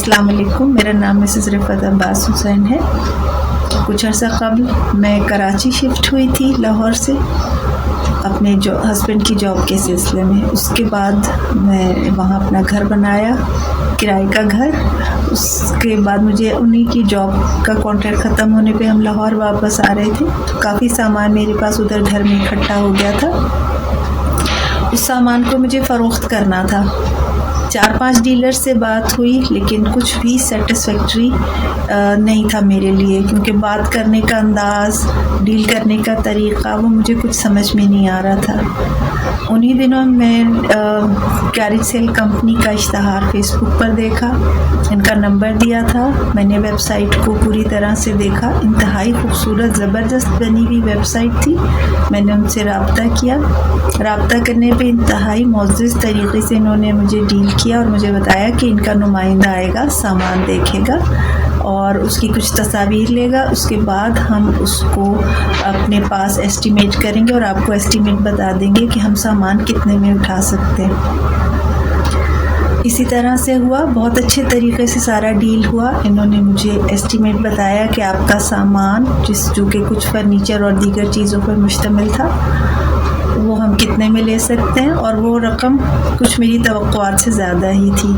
السلام علیکم، میرا نام مسز رفعت عباس حسین ہے۔ کچھ عرصہ قبل میں کراچی شفٹ ہوئی تھی لاہور سے اپنے ہسبینڈ کی جاب کے سلسلے میں۔ اس کے بعد میں وہاں اپنا گھر بنایا، کرائے کا گھر۔ اس کے بعد مجھے انہی کی جاب کا کانٹریکٹ ختم ہونے پہ ہم لاہور واپس آ رہے تھے، تو کافی سامان میرے پاس ادھر گھر میں اکٹھا ہو گیا تھا۔ اس سامان کو مجھے فروخت کرنا تھا۔ 4-5 ڈیلر سے بات ہوئی، لیکن کچھ بھی سیٹسفیکٹری نہیں تھا میرے لیے، کیونکہ بات کرنے کا انداز، ڈیل کرنے کا طریقہ وہ مجھے کچھ سمجھ میں نہیں آ رہا تھا۔ انہی دنوں میں گیریج سیل کمپنی کا اشتہار فیس بک پر دیکھا، ان کا نمبر دیا تھا۔ میں نے ویب سائٹ کو پوری طرح سے دیکھا، انتہائی خوبصورت زبردست بنی ہوئی ویب سائٹ تھی۔ میں نے ان سے رابطہ کیا، رابطہ کرنے پہ انتہائی معزز طریقے سے انہوں نے مجھے ڈیل کیا اور مجھے بتایا کہ ان کا نمائندہ آئے گا، سامان دیکھے گا اور اس کی کچھ تصاویر لے گا، اس کے بعد ہم اس کو اپنے پاس ایسٹیمیٹ کریں گے اور آپ کو ایسٹیمیٹ بتا دیں گے کہ ہم سامان کتنے میں اٹھا سکتے ہیں۔ اسی طرح سے ہوا، بہت اچھے طریقے سے سارا ڈیل ہوا۔ انہوں نے مجھے ایسٹیمیٹ بتایا کہ آپ کا سامان جو کہ کچھ فرنیچر اور دیگر چیزوں پر مشتمل تھا، وہ ہم کتنے میں لے سکتے ہیں، اور وہ رقم کچھ میری توقعات سے زیادہ ہی تھی۔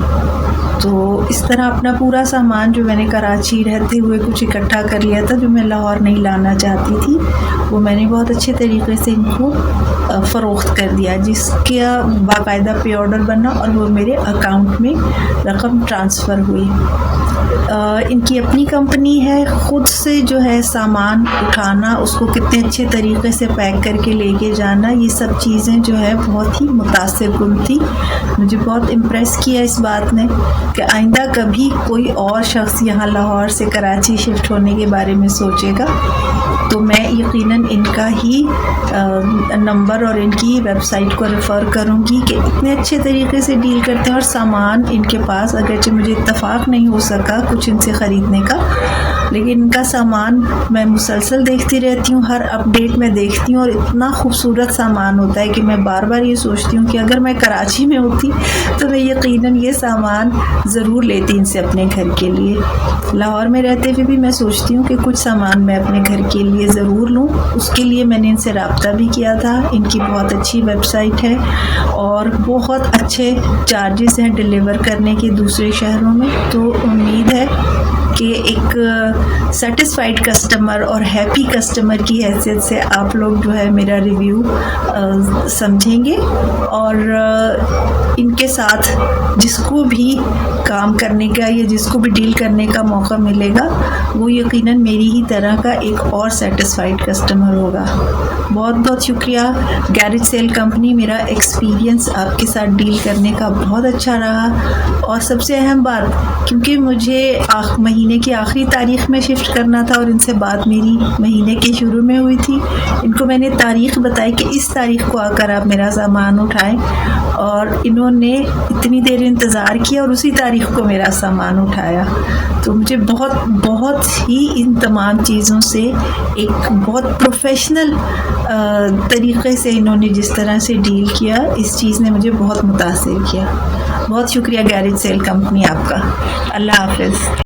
تو اس طرح اپنا پورا سامان جو میں نے کراچی رہتے ہوئے کچھ اکٹھا کر لیا تھا، جو میں لاہور نہیں لانا چاہتی تھی، وہ میں نے بہت اچھے طریقے سے ان کو فروخت کر دیا، جس کا باقاعدہ پے آرڈر بنا اور وہ میرے اکاؤنٹ میں رقم ٹرانسفر ہوئی۔ ان کی اپنی کمپنی ہے، خود سے جو ہے سامان اٹھانا، اس کو کتنے اچھے طریقے سے پیک کر کے لے کے جانا، یہ سب چیزیں جو ہے بہت ہی متاثر کن تھی۔ مجھے بہت امپریس کیا اس بات نے کہ آئندہ کبھی کوئی اور شخص یہاں لاہور سے کراچی شفٹ ہونے کے بارے میں سوچے گا تو میں یقیناً ان کا ہی نمبر اور ان کی ویب سائٹ کو ریفر کروں گی کہ اتنے اچھے طریقے سے ڈیل کرتے ہیں، اور سامان ان کے پاس، اگرچہ مجھے اتفاق نہیں ہو سکا کچھ ان سے خریدنے کا، لیکن ان کا سامان میں مسلسل دیکھتی رہتی ہوں، ہر اپڈیٹ میں دیکھتی ہوں، اور اتنا خوبصورت سامان ہوتا ہے کہ میں بار بار یہ سوچتی ہوں کہ اگر میں کراچی میں ہوتی تو میں یقیناً یہ سامان ضرور لیتی ان سے اپنے گھر کے لیے۔ لاہور میں رہتے ہوئے بھی میں سوچتی ہوں کہ کچھ سامان میں اپنے گھر کے لیے ضرور لوں، اس کے لیے میں نے ان سے رابطہ بھی کیا تھا۔ ان کی بہت اچھی ویب سائٹ ہے اور بہت اچھے چارجز ہیں ڈیلیور کرنے کے دوسرے شہروں میں، تو امید ہے کہ ایک سیٹسفائیڈ کسٹمر اور ہیپی کسٹمر کی حیثیت سے آپ لوگ جو ہے میرا ریویو سمجھیں گے، اور ان کے ساتھ جس کو بھی کام کرنے کا یا جس کو بھی ڈیل کرنے کا موقع ملے گا، وہ یقیناً میری ہی طرح کا ایک اور سیٹسفائیڈ کسٹمر ہوگا۔ بہت بہت شکریہ گیریج سیل کمپنی، میرا ایکسپیرینس آپ کے ساتھ ڈیل کرنے کا بہت اچھا رہا، اور سب سے اہم بات، کیونکہ مجھے مہینے کی آخری تاریخ میں شفٹ کرنا تھا اور ان سے بات میری مہینے کے شروع میں ہوئی تھی، ان کو میں نے تاریخ بتائی کہ اس تاریخ کو آ کر آپ میرا سامان اٹھائیں، اور انہوں نے اتنی دیر انتظار کیا اور اسی تاریخ کو میرا سامان اٹھایا۔ تو مجھے بہت ہی ان تمام چیزوں سے ایک بہت پروفیشنل طریقے سے انہوں نے جس طرح سے ڈیل کیا، اس چیز نے مجھے بہت متاثر کیا۔ بہت شکریہ گیریج سیل کمپنی آپ کا۔ اللہ حافظ۔